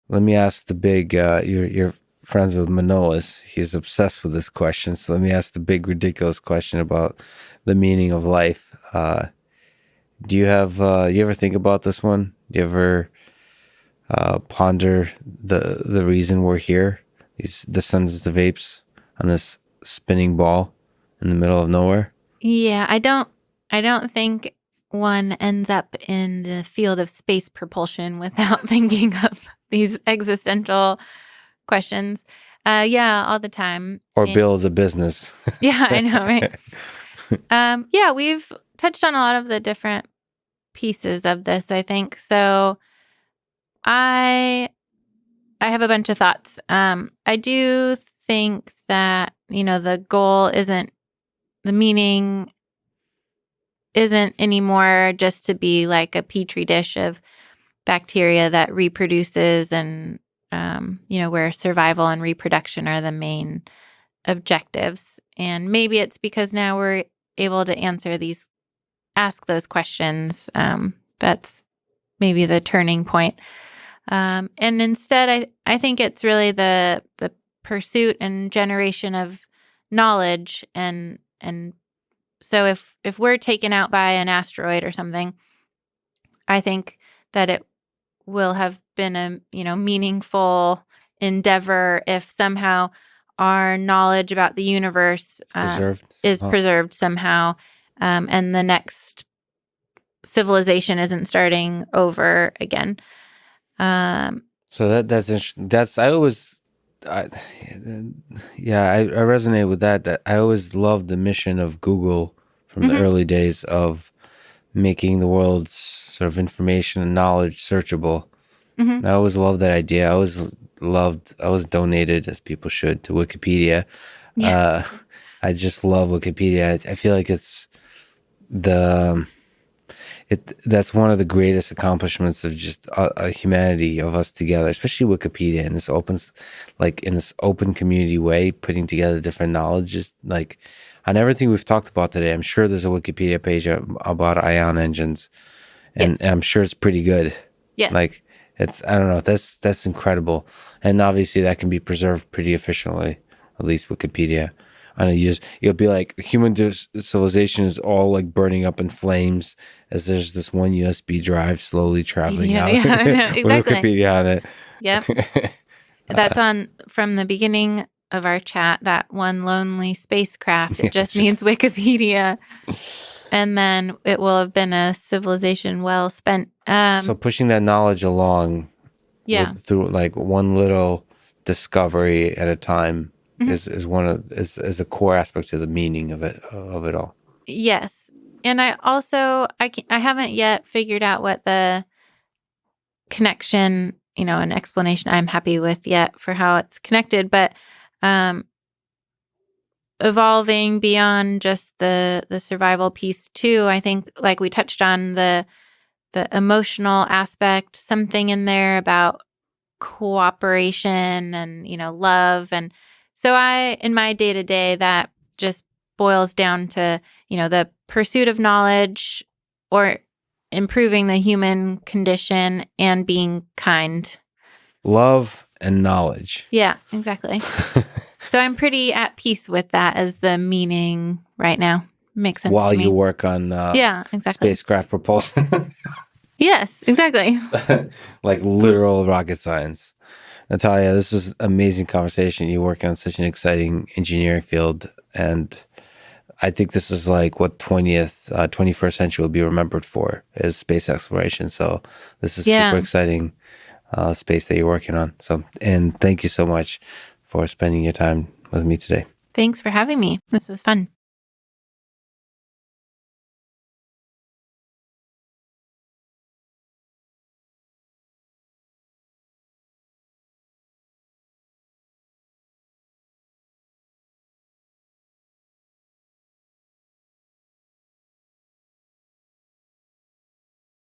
let me ask the big. You're friends with Manolis. He's obsessed with this question. So let me ask the big, ridiculous question about the meaning of life. Do you have? You ever think about this one? Do you ever ponder the reason we're here? These descendants of apes on this spinning ball in the middle of nowhere. Yeah, I don't think one ends up in the field of space propulsion without thinking of these existential questions. Yeah, all the time. Or builds a business. Yeah, I know, right? Yeah, we've touched on a lot of the different pieces of this, I think. So I have a bunch of thoughts. I do think that, the goal the meaning isn't anymore just to be like a petri dish of bacteria that reproduces and, where survival and reproduction are the main objectives. And maybe it's because now we're able to ask those questions. That's maybe the turning point. And instead, I think it's really the pursuit and generation of knowledge. And so if we're taken out by an asteroid or something, I think that it will have been a meaningful endeavor if somehow our knowledge about the universe is preserved somehow, and the next civilization isn't starting over again. So that's interesting. I resonate with that. That I always loved the mission of Google from the early days of making the world's sort of information and knowledge searchable. I always loved that idea. I was donated, as people should, to Wikipedia. Yeah. I just love Wikipedia. I feel like that's one of the greatest accomplishments of just humanity, of us together, especially Wikipedia in this open community way, putting together different knowledges. Like on everything we've talked about today, I'm sure there's a Wikipedia page about ion engines, and I'm sure it's pretty good. Yeah. Like I don't know, that's incredible. And obviously that can be preserved pretty efficiently, at least Wikipedia. I know you'll be like, human civilization is all like burning up in flames as there's this one USB drive slowly traveling out exactly. with Wikipedia on it. Yep. That's from the beginning of our chat, that one lonely spacecraft. It just needs Wikipedia. And then it will have been a civilization well spent. So pushing that knowledge along through like one little discovery at a time is a core aspect of the meaning of it all. Yes. And I haven't yet figured out what the connection, an explanation I'm happy with yet for how it's connected, but evolving beyond just the survival piece too. I think, like we touched on, the emotional aspect, something in there about cooperation and, love. And so in my day-to-day, that just boils down to, the pursuit of knowledge or improving the human condition and being kind. Love and knowledge. Yeah, exactly. So I'm pretty at peace with that as the meaning right now. Makes sense while to me. You work on spacecraft propulsion. Yes, exactly. Like literal rocket science. Natalya, this was an amazing conversation. You work on such an exciting engineering field, and I think this is like what 21st century will be remembered for, is space exploration. So this is super exciting space that you're working on. So, and thank you so much for spending your time with me today. Thanks for having me. This was fun.